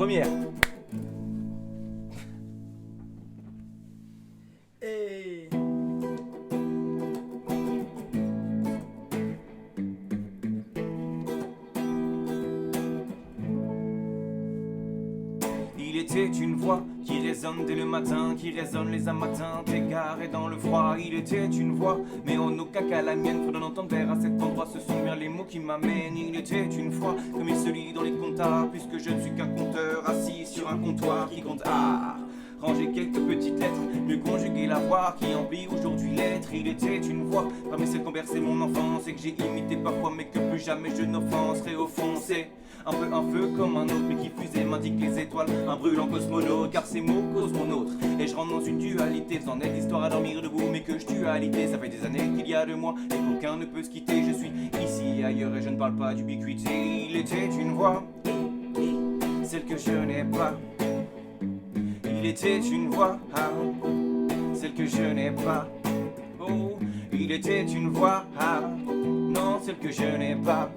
première. Hey. Il était une voix qui résonne dès le matin, qui résonne les amatins, égarés dans le froid. Il était une voix, mais en aucun cas la mienne. Faut l'entendre vers à cet endroit, ce sont bien les mots qui m'amènent. Il était une fois, comme il se lit dans les comptas, puisque je ne suis qu'un compteur assis sur un comptoir qui compte ranger quelques petites lettres, mieux conjuguer la voix qui emplit aujourd'hui l'être. Il était une voix parmi celles qu'ont bercé mon enfance et que j'ai imité parfois, mais que plus jamais je n'offenserai. Au fond, c'est un peu un feu comme un autre, mais qui fusée m'indique les étoiles, un brûlant cosmonaute, car ces mots causent mon autre. Et je rentre dans une dualité, faisant naître l'histoire à dormir debout, mais que je dualité. Ça fait des années qu'il y a de moi et qu'aucun ne peut se quitter. Je suis ici et ailleurs et je ne parle pas d'ubiquité. Il était une voix, celle que je n'ai pas. Il était une voix, celle que je n'ai pas. Oh, il était une voix, non, celle que je n'ai pas.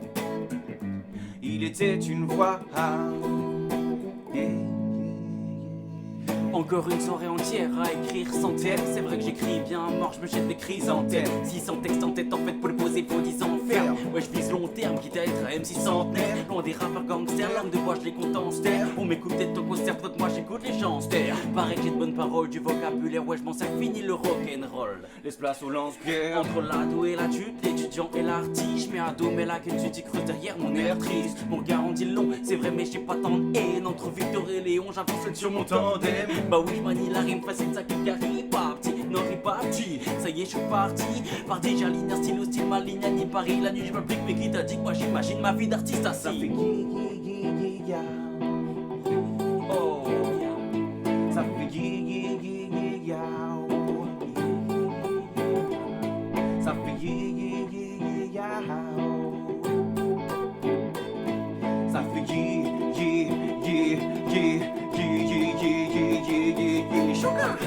Il était une voix, Encore une soirée entière à écrire sans thème. C'est vrai que j'écris bien mort, je me jette des crises en tête. 600 textes en tête, en fait pour le poser faut 10 ans ferme. Ouais, je vise long terme, quitte à être un MC centenaire. Loin des rappeurs gangsters, langue de bois je les compte en ster. On m'écoute peut-être au concert, d'autres moi j'écoute les gens ster. Pareil que j'ai de bonnes paroles, du vocabulaire, ouais je m'en sers, fini le rock'n'roll. laisse place au lance-pierre. Entre l'ado et l'adulte, l'étudiant et l'artiste, je mets à dos mais là qu'une tu creuse derrière mon air triste. Mon regard en dit long, c'est vrai mais j'ai pas tant de haine. Entre Victor et Léon, j'avance seul sur mon tandem. Bah oui, je manie la rime facile, ça qui arrive pas petit, non pas petit. Ça y est, je suis parti, j'aligne un stylo, style ma ligne, ni Paris. La nuit, je m'applique, mais qui t'a dit que moi j'imagine ma vie d'artiste assis. Ça fait ya. Oh, ça fait ya. Ça fait ya. Ça fait Sugar.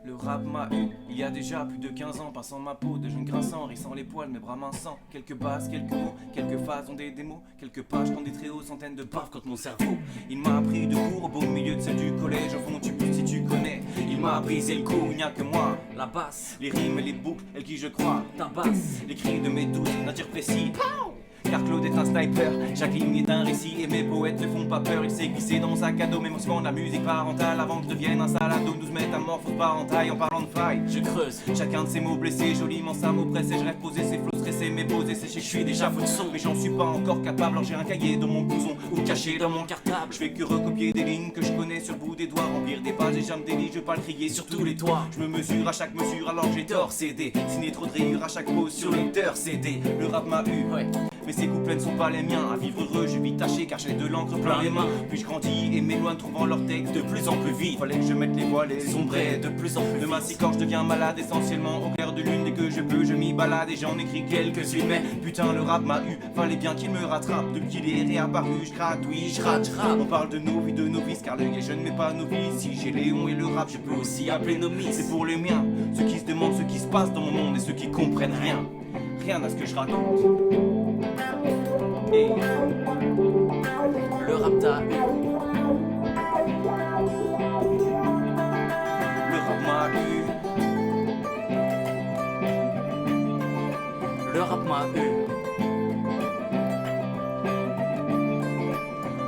Le rap m'a eu, il y a déjà plus de 15 ans, passant ma peau de jeune grinçant, rissant les poils, mes bras minçants. Quelques basses, quelques mots, quelques phases ont des démos, quelques pages quand des très hauts, centaines de baffes quand mon cerveau. Il m'a appris de cours au beau milieu de celle du collège, au fond tu peux si tu connais. Il m'a brisé le cou, il n'y a que moi. La basse, les rimes et les boucles, elles qui je crois. Ta basse, les cris de mes doutes, d'un tir précis. Car Claude est un sniper, chaque ligne est un récit et mes poètes ne font pas peur. Il s'est glissé dans sa cadeau, mais souvent de la musique parentale avant que devienne un salado. 12 métamorphoses parentales en parlant de faille. Je creuse chacun de ces mots blessés, joliment ça m'oppresse et je rêve poser ces flots stressés, mais posés séchés. Je suis déjà fou de son, mais j'en suis pas encore capable. Alors j'ai un cahier dans mon blouson ou caché dans mon cartable. Je fais que recopier des lignes que je connais sur le bout des doigts, remplir des pages et j'aime des lits, je veux pas le crier sur tous les toits. Je me mesure à chaque mesure alors j'ai tort cédé. Signer trop de rayures à chaque pause sur lecteur CD. Le rap m'a eu, ouais. Mais ces couplets ne sont pas les miens. À vivre heureux, je vis taché car j'ai de l'encre plein les mains. Puis je grandis et m'éloigne trouvant leurs textes de plus en plus vite. Fallait que je mette les voiles et sombrer de plus en plus vite. De ma quand je deviens malade essentiellement au clair de lune. Dès que je peux, je m'y balade et j'en écris quelques-unes. Mais putain, le rap m'a eu. Fallait bien qu'il me rattrape. Depuis qu'il est réapparu, je gratte, oui, je rate. On parle de nos vies, de novices car l'œil est jeune mais pas novice. Si j'ai Léon et le rap, je peux aussi appeler novice. C'est pour les miens, ceux qui se demandent ce qui se passe dans mon monde et ceux qui comprennent rien. Rien à ce que je raconte. Et le rap t'a eu. Le rap m'a eu. Le rap m'a eu.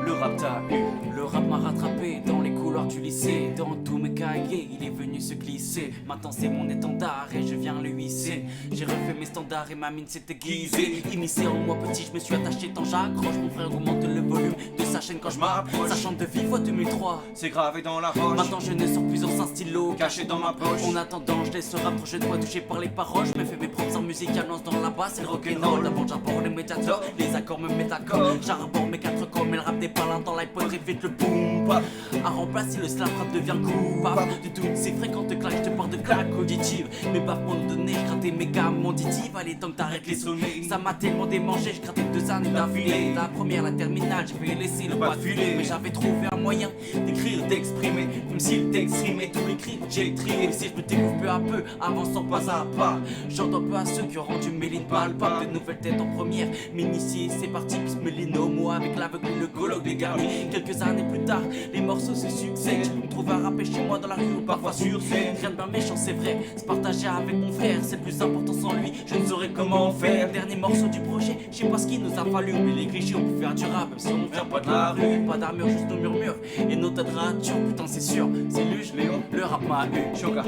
Le rap t'a eu. Le rap m'a rattrapé dans les couloirs. couloirs du lycée. Dans tous mes cahiers, il est venu se glisser. Maintenant c'est mon étendard et je viens le hisser. J'ai refait mes standards et ma mine s'est aiguisée. Initié en moi petit, je me suis attaché tant j'accroche. Mon frère augmente le volume de sa chaîne quand je m'approche. Ça chante de vive voix 2003, c'est gravé dans la roche. maintenant je ne sors plus en un stylo Caché dans ma poche. En attendant, je laisse se rapprocher de moi, touché par les paroles. Je me fais mes propres en musique, annonce dans la basse et le rock'n'roll. D'abord j'aborde les médiateurs, les accords me mettent à corps. J'arbore mes quatre corps, mais le rap des palins dans l'iPod vite le boom bap. À remplacer le slam rap devient coupable de toutes ces fréquentes claques, je te parle de claques auditives. Mes baffes m'ont donné, je grattais mes gammes auditives. Allez tant que t'arrêtes les sonneries, ça m'a tellement démangé, je grattais 2 années d'affilée. La première, la terminale, j'ai fait laisser le pas de filer. Mais j'avais trouvé un moyen d'écrire, d'exprimer. Même si le texte rimait, tout écrit, j'ai trié. Si je me découvre peu à peu, avançant pas à pas. J'entends peu à ceux qui ont rendu mes lignes palpables. De nouvelles têtes en première, m'initier, c'est parti, bis me l'inomo. Avec l'aveugle et le colloque des garnis. Quelques années plus tard, les morceaux se succèdent. Je peux me trouver à rapper chez moi dans la rue ou parfois sur scène. Rien de bien méchant, c'est vrai, se partager avec mon frère, c'est le plus important. Sans lui, je ne saurais comment faire. Dernier morceau du projet, je sais pas ce qu'il nous a fallu. Mais les clichés, on peut faire du rap, même si on vient pas de la rue. Pas d'armure, juste nos murmures et nos tas de ratures. Putain, c'est sûr, c'est Luge, Léon, le rap m'a eu. Choka.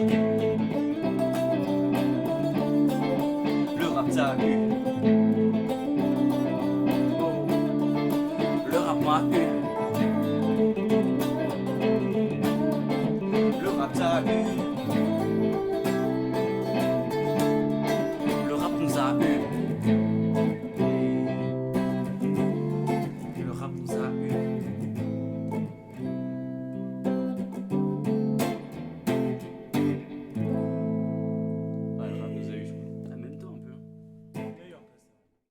Le rap t'a eu.